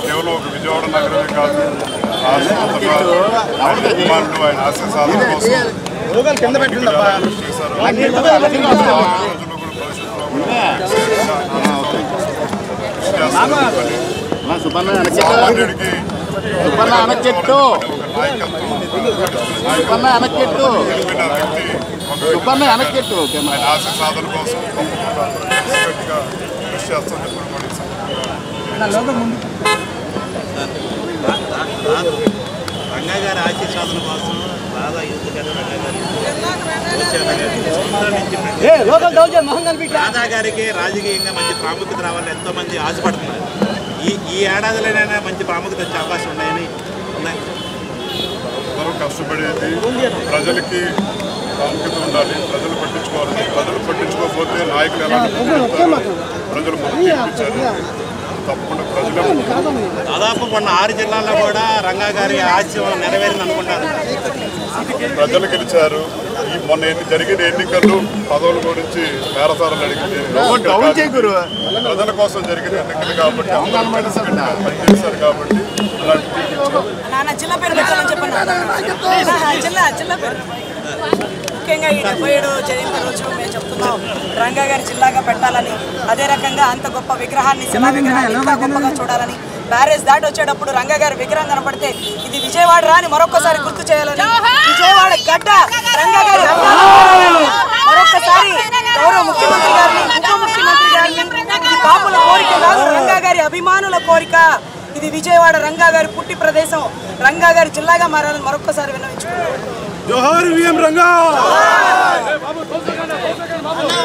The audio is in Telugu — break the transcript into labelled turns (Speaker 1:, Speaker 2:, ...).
Speaker 1: కేవలం ఒక విజయవాడ నగరమే కాదు, అభిమానులు ఆయన ఆశయ సాధన కోసం ఆశయ సాధన కోసం కృషి చేస్తామని
Speaker 2: రంగా గారి ఆశయ సాధన కోసం రాధా యూత్ రాధా గారికి రాజకీయంగా మంచి ప్రాముఖ్యత రావాలని ఎంతో మంది ఆశపడుతున్నారు. ఈ ఏడాదిలోనైనా మంచి ప్రాముఖ్యత వచ్చే అవకాశం ఉన్నాయని ఉన్నాయి.
Speaker 1: అందరూ కష్టపడేది ప్రజలకి ప్రాముఖ్యత ఉండాలి, ప్రజలు పట్టించుకోవాలి. ప్రజలు పట్టించుకోకపోతే నాయకులు ఎలా ప్రజలు పంపించారు తప్పకుండా ప్రజలు.
Speaker 2: దాదాపు మొన్న 6 జిల్లాల్లో కూడా రంగా గారి ఆశయం నెరవేరింది అనుకుంటారు.
Speaker 1: ప్రజలు గెలిచారు. ఈ మొన్న జరిగిన ఎన్నికల్లో పదవుల గురించి బేరసారాలు అడిగింది ప్రజల కోసం జరిగిన ఎన్నికలు కాబట్టి పనిచేశారు కాబట్టి
Speaker 3: ముఖ్యంగా ఈ 77వ జయంతి రోజు మేము చెప్తున్నాం రంగా గారి జిల్లాగా పెట్టాలని, అదే రకంగా అంత గొప్ప విగ్రహాన్ని శిలా విగ్రహాన్ని ఇంకా గొప్పగా చూడాలని, బ్యారేజ్ దాటి వచ్చేటప్పుడు రంగా గారి విగ్రహం కనపడితే ఇది విజయవాడ రాని మరొకసారి గుర్తు చేయాలని, విజయవాడ గడ్డ రంగా గారి మరొకసారి గౌరవ ముఖ్యమంత్రి గారిని, ఉప ముఖ్యమంత్రి గారిని, ఇది కాపుల కోరిక కాదు, రంగా గారి అభిమానుల కోరిక, ఇది విజయవాడ రంగా గారి పుట్టి ప్రదేశం, రంగా గారి జిల్లాగా మారాలని మరొకసారి విన్నవించుకుంటున్నాం.
Speaker 1: జోహార్ విఎం రంగా.